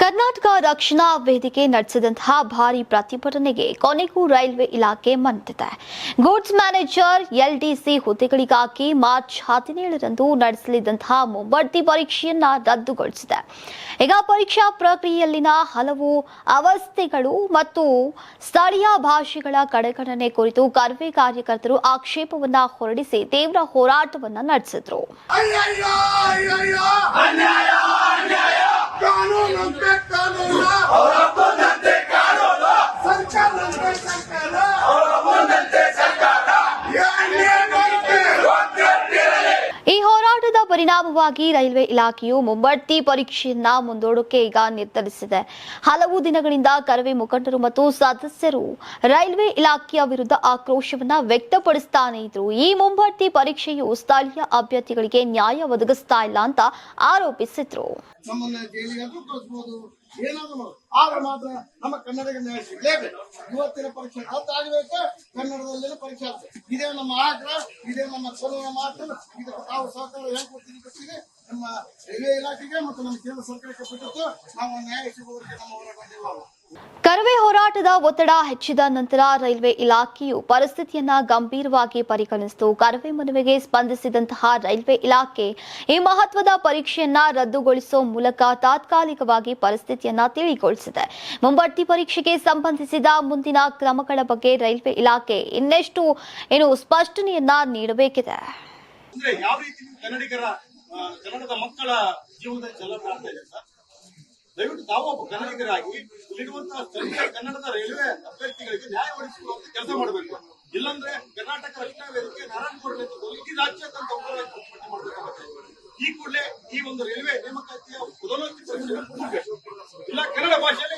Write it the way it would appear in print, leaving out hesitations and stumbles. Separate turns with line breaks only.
ಕರ್ನಾಟಕ ರಕ್ಷಣಾ ವೇದಿಕೆ ನಡೆಸಿದಂತಹ ಭಾರಿ ಪ್ರತಿಭಟನೆಗೆ ಕೊನೆಗೂ ರೈಲ್ವೆ ಇಲಾಖೆ ಮಣಿದಿದೆ. ಗೂಡ್ಸ್ ಮ್ಯಾನೇಜರ್ ಎಲ್ಡಿಸಿ ಹುದ್ದೆಗಳಿಗಾಗಿ ಮಾರ್ಚ್ 17ರಂದು ನಡೆಸಲಿದ್ದಂತಹ ಮುಂಬಡ್ತಿ ಪರೀಕ್ಷೆಯನ್ನ ರದ್ದುಗೊಳಿಸಿದೆ. ಈಗ ಪರೀಕ್ಷಾ ಪ್ರಕ್ರಿಯೆಯಲ್ಲಿನ ಹಲವು ಅವಸ್ಥೆಗಳು ಮತ್ತು ಸ್ಥಳೀಯ ಭಾಷೆಗಳ ಕಡೆಗಣನೆ ಕುರಿತು ಕರ್ವೆ ಕಾರ್ಯಕರ್ತರು ಆಕ್ಷೇಪವನ್ನ ಹೊರಡಿಸಿ ತೀವ್ರ ಹೋರಾಟವನ್ನ ನಡೆಸಿದ್ರು. ಈ ಹೋರಾಟದ ಪರಿಣಾಮವಾಗಿ ರೈಲ್ವೆ ಇಲಾಖೆಯು ಮುಂಬಡ್ತಿ ಪರೀಕ್ಷೆಯನ್ನ ಮುಂದೂಡೋಕೆ ಈಗ ನಿರ್ಧರಿಸಿದೆ. ಹಲವು ದಿನಗಳಿಂದ ಕರವೇ ಮುಖಂಡರು ಮತ್ತು ಸದಸ್ಯರು ರೈಲ್ವೆ ಇಲಾಖೆಯ ವಿರುದ್ಧ ಆಕ್ರೋಶವನ್ನ ವ್ಯಕ್ತಪಡಿಸುತ್ತಾನೆ ಇದ್ರು. ಈ ಮುಂಬಡ್ತಿ ಪರೀಕ್ಷೆಯು ಸ್ಥಳೀಯ ಅಭ್ಯರ್ಥಿಗಳಿಗೆ ನ್ಯಾಯ ಒದಗಿಸ್ತಾ ಇಲ್ಲ ಅಂತ ಆರೋಪಿಸಿದ್ರು.
ಏನಾದ್ರು ಆದ್ರೆ ಮಾತ್ರ ನಮ್ಮ ಕನ್ನಡಿಗ ನ್ಯಾಯ ಸಿಗಲೇಬೇಕು. ಇವತ್ತಿನ ಪರೀಕ್ಷೆ ರದ್ದಾಗಬೇಕು, ಕನ್ನಡದಲ್ಲಿನ ಪರೀಕ್ಷೆ ಆಗ್ತದೆ. ಇದೇ ನಮ್ಮ ಆಗ್ರಹ, ಇದೇ ನಮ್ಮ ಕೊನೆಯ ಮಾತು. ಇದಕ್ಕೆ ತಾವು ಸಹಕಾರ ಹೆಂಗ್ ಕೊಡ್ತೀವಿ ಗೊತ್ತಿದೆ. ನಮ್ಮ ರೈಲ್ವೆ ಇಲಾಖೆಗೆ ಮತ್ತು ನಮ್ಮ ಕೇಂದ್ರ ಸರ್ಕಾರಕ್ಕೆ ಬಿಟ್ಟಿತ್ತು. ನಾವು ನ್ಯಾಯ ಸಿಗುವವರೆಗೆ ನಮ್ಮ ಹೋರಾಟ.
ಕರವೇ ಹೋರಾಟದ ಒತ್ತಡ ಹೆಚ್ಚಿದ ನಂತರ ರೈಲ್ವೆ ಇಲಾಖೆಯು ಪರಿಸ್ಥಿತಿಯನ್ನ ಗಂಭೀರವಾಗಿ ಪರಿಗಣಿಸಿತು. ಕರವೇ ಮನವಿಗೆ ಸ್ಪಂದಿಸಿದಂತಹ ರೈಲ್ವೆ ಇಲಾಖೆ ಈ ಮಹತ್ವದ ಪರೀಕ್ಷೆಯನ್ನ ರದ್ದುಗೊಳಿಸುವ ಮೂಲಕ ತಾತ್ಕಾಲಿಕವಾಗಿ ಪರಿಸ್ಥಿತಿಯನ್ನ ತಿಳಿಗೊಳಿಸಿದೆ. ಮುಂಬಡ್ತಿ ಪರೀಕ್ಷೆಗೆ ಸಂಬಂಧಿಸಿದ ಮುಂದಿನ ಕ್ರಮಗಳ ಬಗ್ಗೆ ರೈಲ್ವೆ ಇಲಾಖೆ ಇನ್ನೆಷ್ಟು ಸ್ಪಷ್ಟನೆಯನ್ನ ನೀಡಬೇಕಿದೆ.
ಯಾವ ರೀತಿ ಕನ್ನಡದ ಮಕ್ಕಳ ಜೀವನದಲ್ಲಿ ಚೆಲ್ಲಲಾಗ್ತಾ ಇದೆ ಸರ್. ದಯವಿಟ್ಟು ತಾವು ಒಬ್ಬ ಕನ್ನಡಿಗರಾಗಿ ಇಲ್ಲಿರುವಂತಹ ಸ್ಥಳೀಯ ಕನ್ನಡದ ರೈಲ್ವೆ ಅಭ್ಯರ್ಥಿಗಳಿಗೆ ನ್ಯಾಯ ಒದಗಿಸುವಂತ ಕೆಲಸ ಮಾಡಬೇಕು. ಇಲ್ಲಾಂದ್ರೆ ಕರ್ನಾಟಕ ರಕ್ಷಣಾ ವೇದಿಕೆ ನಾರಾಯಣಪುರ ಇಡೀ ರಾಜ್ಯಾದ್ಯಂತ ಪ್ರತಿಭಟನೆ ಮಾಡಬೇಕಾಗುತ್ತೆ. ಈ ಕೂಡಲೇ ಈ ಒಂದು ರೈಲ್ವೆ ನೇಮಕಾತಿಯ ಪದೋನ್ನತಿ ಪರೀಕ್ಷೆ ಇಲ್ಲ ಕನ್ನಡ ಭಾಷೆಯಲ್ಲಿ